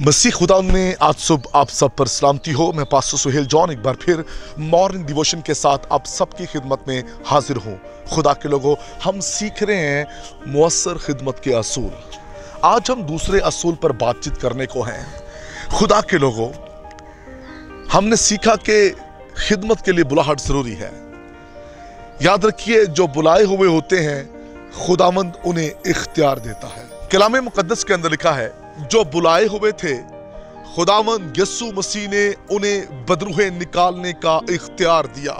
मसीह खुदा में आज सुबह आप सब पर सलामती हो। मैं पास्टर सुहेल जॉन एक बार फिर मॉर्निंग डिवोशन के साथ आप सबकी खिदमत में हाजिर हूँ। खुदा के लोगों, हम सीख रहे हैं मुअस्सर खिदमत के असूल। आज हम दूसरे असूल पर बातचीत करने को हैं। खुदा के लोगों, हमने सीखा कि खिदमत के लिए बुलाहट जरूरी है। याद रखिए, जो बुलाए हुए होते हैं खुदावंद उन्हें इख्तियार देता है। कलाम मुकद्दस के अंदर लिखा है, जो बुलाए हुए थे खुदावंद यीशु मसीह ने उन्हें बदरूहें निकालने का इख्तियार दिया।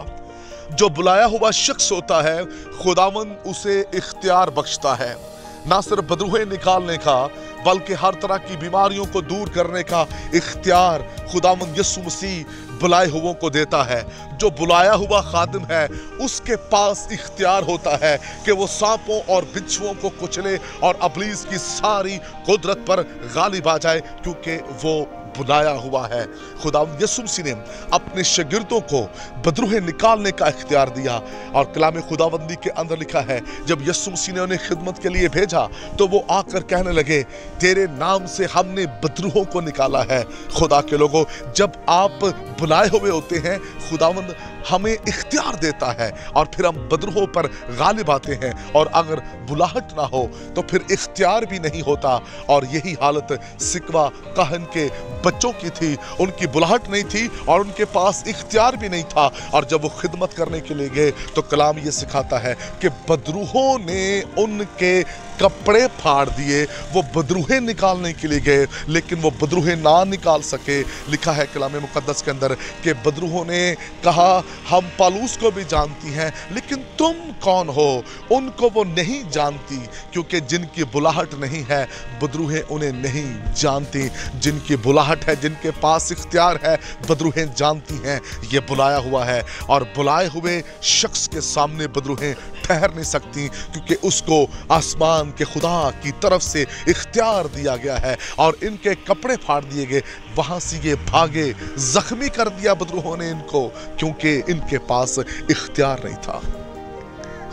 जो बुलाया हुआ शख्स होता है खुदावंद उसे इख्तियार बख्शता है, ना सिर्फ बदरूहें निकालने का बल्कि हर तरह की बीमारियों को दूर करने का इख्तियार खुदावंद यीशु मसीह बुलाए हुओं को देता है। जो बुलाया हुआ खादिम है उसके पास इख्तियार होता है कि वो सांपों और बिच्छुओं को कुचले और इब्लीस की सारी कुदरत पर गालिब आ जाए, क्योंकि वो बुलाया हुआ है। खुदावंद यीशु मसीह ने अपने शागिर्दों को बदरूहें निकालने का इख्तियार दिया। और कलाम खुदावंदी के अंदर लिखा है, जब यीशु मसीह ने उन्हें खिदमत के लिए भेजा तो वो आकर कहने लगे, तेरे नाम से हमने बदरूहों को निकाला है। खुदा के लोगों, जब आप बुलाए हुए होते हैं खुदावंद हमें इख्तियार देता है और फिर हम बदरूहों पर गालिब आते हैं। और अगर बुलाहट ना हो तो फिर इख्तियार भी नहीं होता। और यही हालत सिकवा काहन के बच्चों की थी। उनकी बुलाहट नहीं थी और उनके पास इख्तियार भी नहीं था। और जब वो खिदमत करने के लिए गए तो कलाम ये सिखाता है कि बदरूहों ने उनके कपड़े फाड़ दिए। वो बदरूहें निकालने के लिए गए लेकिन वो बदरूहें ना निकाल सके। लिखा है कलाम मुकद्दस के अंदर कि बदरूहों ने कहा, हम पालूस को भी जानती हैं लेकिन तुम कौन हो? उनको वो नहीं जानती, क्योंकि जिनकी बुलाहट नहीं है बदरूहें उन्हें नहीं जानती। जिनकी बुलाहट है, जिनके पास इख्तियार है, बदरूहें जानती हैं ये बुलाया हुआ है। और बुलाए हुए शख्स के सामने बदरूहें ठहर नहीं सकती, क्योंकि उसको आसमान के खुदा की तरफ से इख्तियार दिया गया है। और इनके कपड़े फाड़ दिए गए, वहां से ये भागे, जख्मी कर दिया बदरूहों ने इनको, क्योंकि इनके पास इख्तियार नहीं था।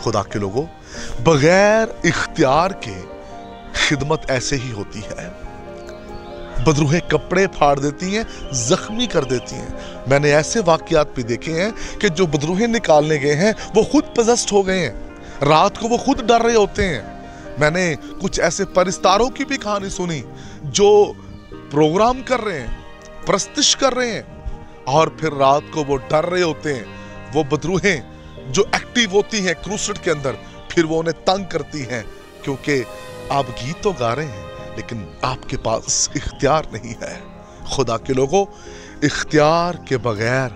खुदा के लोगों, बगैर इख्तियार के खिदमत ऐसे ही होती है। बदरूहें कपड़े फाड़ देती हैं, जख्मी कर देती हैं। मैंने ऐसे वाकयात भी देखे हैं कि जो बदरूहें निकालने गए हैं वो खुद पजेस्ड हो गए हैं। रात को वो खुद डर रहे होते हैं। मैंने कुछ ऐसे परिस्तारों की भी कहानी सुनी जो प्रोग्राम कर रहे हैं, प्रस्तिश कर रहे हैं और फिर रात को वो डर रहे होते हैं। वो बदरूहें जो एक्टिव होती हैं क्रूसेड के अंदर, फिर वो उन्हें तंग करती हैं, क्योंकि आप गीत तो गा रहे हैं लेकिन आपके पास इख्तियार नहीं है। खुदा के लोगों, इख्तियार के बगैर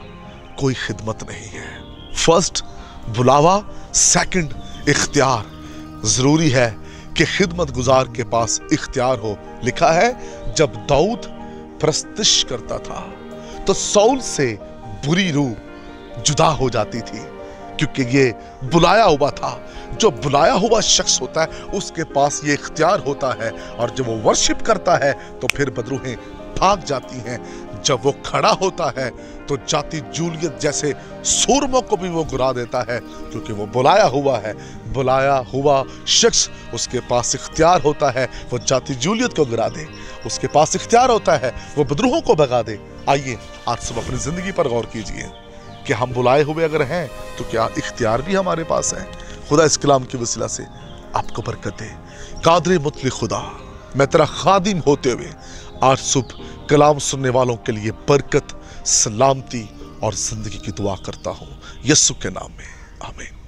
कोई खिदमत नहीं है। फर्स्ट बुलावा, सेकंड इख्तियार। जरूरी है कि खिदमत गुजार के पास इख्तियार हो। लिखा है, जब दाऊद प्रस्तिश करता था तो सौल से बुरी रूह जुदा हो जाती थी, क्योंकि ये बुलाया हुआ था। जो बुलाया हुआ शख्स होता है उसके पास ये इख्तियार होता है। और जब वो वर्शिप करता है तो फिर बदरूहें भाग जाती हैं। जब वो खड़ा होता है तो जाति जूलियत जैसे सूरमों को भी वो गिरा देता है, क्योंकि वो बुलाया हुआ है। बुलाया हुआ शख्स, उसके पास इख्तियार होता है वो जाति जूलियत को गिरा दे। उसके पास इख्तियार होता है वो बदरूहों को भगा दे। आइए आज सब अपनी जिंदगी पर गौर कीजिए कि हम बुलाए हुए अगर हैं तो क्या इख्तियार भी हमारे पास है। खुदा इस कलाम की वसीला से आपको बरकत दे। कादर मुतलक खुदा, मैं तेरा खादिम होते हुए आज सुबह कलाम सुनने वालों के लिए बरकत, सलामती और जिंदगी की दुआ करता हूँ, यीशु के नाम में, आमीन।